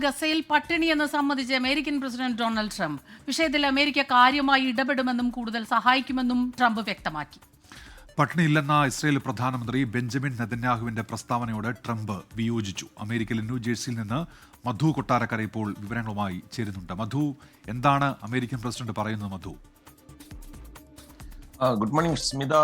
ഗസയിൽ പട്ടിണി എന്ന് സമ്മതിച്ച് അമേരിക്കൻ പ്രസിഡന്റ് ഡൊണാൾഡ് ട്രംപ്. വിഷയത്തിൽ അമേരിക്ക കാര്യമായി ഇടപെടുമെന്നും കൂടുതൽ സഹായിക്കുമെന്നും ട്രംപ് വ്യക്തമാക്കി. പട്ടിണിയില്ലെന്ന ഇസ്രയേൽ പ്രധാനമന്ത്രി ബെഞ്ചമിൻ നെതന്യാഹുവിന്റെ പ്രസ്താവനയോട് ട്രംപ് വിയോജിച്ചു. അമേരിക്കയിലെ ന്യൂജേഴ്സിയിൽ നിന്ന് മധു കൊട്ടാരക്കര ഇപ്പോൾ വിവരങ്ങളുമായി ചേരുന്നുണ്ട്. മധു, എന്താണ് അമേരിക്കൻ പ്രസിഡന്റ് പറയുന്നത്? മധു, ഗുഡ് മോർണിംഗ് സ്മിത,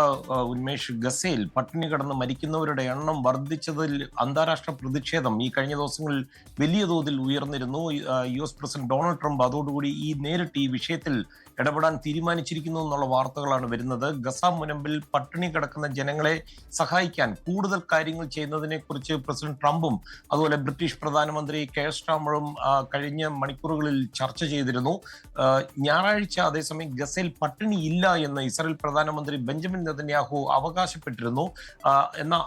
ഉന്മേഷ്. ഗസയിൽ പട്ടിണി കിടന്ന് മരിക്കുന്നവരുടെ എണ്ണം വർദ്ധിച്ചതിൽ അന്താരാഷ്ട്ര പ്രതിഷേധം ഈ കഴിഞ്ഞ ദിവസങ്ങളിൽ വലിയ തോതിൽ ഉയർന്നിരുന്നു. US പ്രസിഡന്റ് ഡൊണാൾഡ് ട്രംപ് അതോടുകൂടി നേരിട്ട് ഈ വിഷയത്തിൽ ഇടപെടാൻ തീരുമാനിച്ചിരിക്കുന്നു എന്നുള്ള വാർത്തകളാണ് വരുന്നത്. ഗസ മുനമ്പിൽ പട്ടിണി കിടക്കുന്ന ജനങ്ങളെ സഹായിക്കാൻ കൂടുതൽ കാര്യങ്ങൾ ചെയ്യുന്നതിനെ കുറിച്ച് പ്രസിഡന്റ് ട്രംപും അതുപോലെ ബ്രിട്ടീഷ് പ്രധാനമന്ത്രി കെയർ സ്റ്റാമറും കഴിഞ്ഞ മണിക്കൂറുകളിൽ ചർച്ച ചെയ്തിരുന്നു. ഞായറാഴ്ച അതേസമയം ഗസയിൽ പട്ടിണി ഇല്ല എന്ന് ഇസ്രായേൽ പ്രധാനമന്ത്രി ബെഞ്ചമിൻ നെതന്യാഹു അവകാശപ്പെട്ടിരുന്നു. എന്നാൽ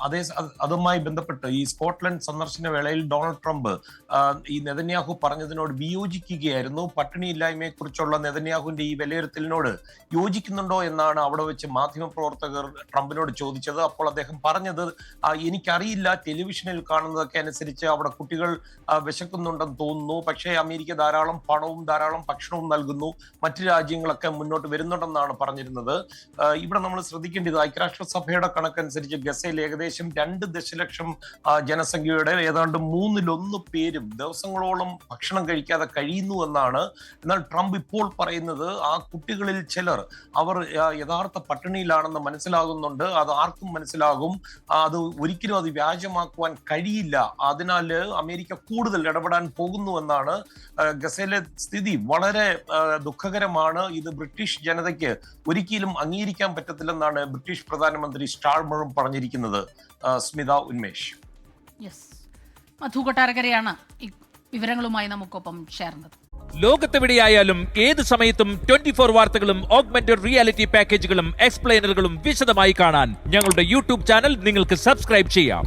അതുമായി ബന്ധപ്പെട്ട് ഈ സ്കോട്ട്ലൻഡ് സന്ദർശന വേളയിൽ ഡൊണാൾഡ് ട്രംപ് ഈ നെതന്യാഹു പറഞ്ഞതിനോട് വിയോജിക്കുകയായിരുന്നു. പട്ടിണിയില്ലായ്മയെ കുറിച്ചുള്ള നെതന്യാഹുവിന്റെ ഈ വിലയിരുത്തലിനോട് യോജിക്കുന്നുണ്ടോ എന്നാണ് അവിടെ വെച്ച് മാധ്യമപ്രവർത്തകർ ട്രംപിനോട് ചോദിച്ചത്. അപ്പോൾ അദ്ദേഹം പറഞ്ഞത്, എനിക്കറിയില്ല, ടെലിവിഷനിൽ കാണുന്നതൊക്കെ അനുസരിച്ച് അവിടെ കുട്ടികൾ വിശക്കുന്നുണ്ടെന്ന് തോന്നുന്നു, പക്ഷേ അമേരിക്ക ധാരാളം പണവും ധാരാളം ഭക്ഷണവും നൽകുന്നു, മറ്റു രാജ്യങ്ങളൊക്കെ മുന്നോട്ട് വരുന്നുണ്ടെന്നാണ് പറഞ്ഞിരുന്നത്. ഇവിടെ നമ്മൾ ശ്രദ്ധിക്കേണ്ടത് ഐക്യരാഷ്ട്രസഭയുടെ കണക്കനുസരിച്ച് ഗസയിൽ ഏകദേശം 2 ദശലക്ഷം ജനസംഖ്യയുടെ ഏതാണ്ട് 1/3 പേരും ദിവസങ്ങളോളം ഭക്ഷണം കഴിക്കാതെ കഴിയുന്നു എന്നാണ്. എന്നാൽ ട്രംപ് ഇപ്പോൾ പറയുന്നത് ആ കുട്ടികളിൽ ചിലർ അവർ യഥാർത്ഥ പട്ടിണിയിലാണെന്ന് മനസ്സിലാകുന്നുണ്ട്. അത് ആർക്കും മനസ്സിലാകും. അത് ഒരിക്കലും അത് വ്യാജമാക്കുവാൻ കഴിയില്ല. അതിനാൽ അമേരിക്ക കൂടുതൽ ഇടപെടാൻ പോകുന്നു എന്നാണ്. ഗസയിലെ സ്ഥിതി വളരെ ദുഃഖകരമാണ്. ഇത് ബ്രിട്ടീഷ് ജനതയ്ക്ക് ഒരിക്കലും അംഗീകരിക്കാൻ പറ്റത്തില്ലെന്നാണ് ബ്രിട്ടീഷ് പ്രധാനമന്ത്രി സ്റ്റാർമറും പറഞ്ഞിരിക്കുന്നത്. സ്മിത, ഉന്മേഷ്. മധു കൊട്ടാരക്കരയാണ് വിവരങ്ങളുമായി നമുക്കൊപ്പം ചേർന്നത്. ലോകത്തെവിടെയായാലും ഏത് സമയത്തും 24 വാർത്തകളും ഓഗ്മെന്റഡ് റിയാലിറ്റി പാക്കേജുകളും എക്സ്പ്ലെയിനറുകളും വിശദമായി കാണാൻ ഞങ്ങളുടെ യൂട്യൂബ് ചാനൽ നിങ്ങൾക്ക് സബ്സ്ക്രൈബ് ചെയ്യാം.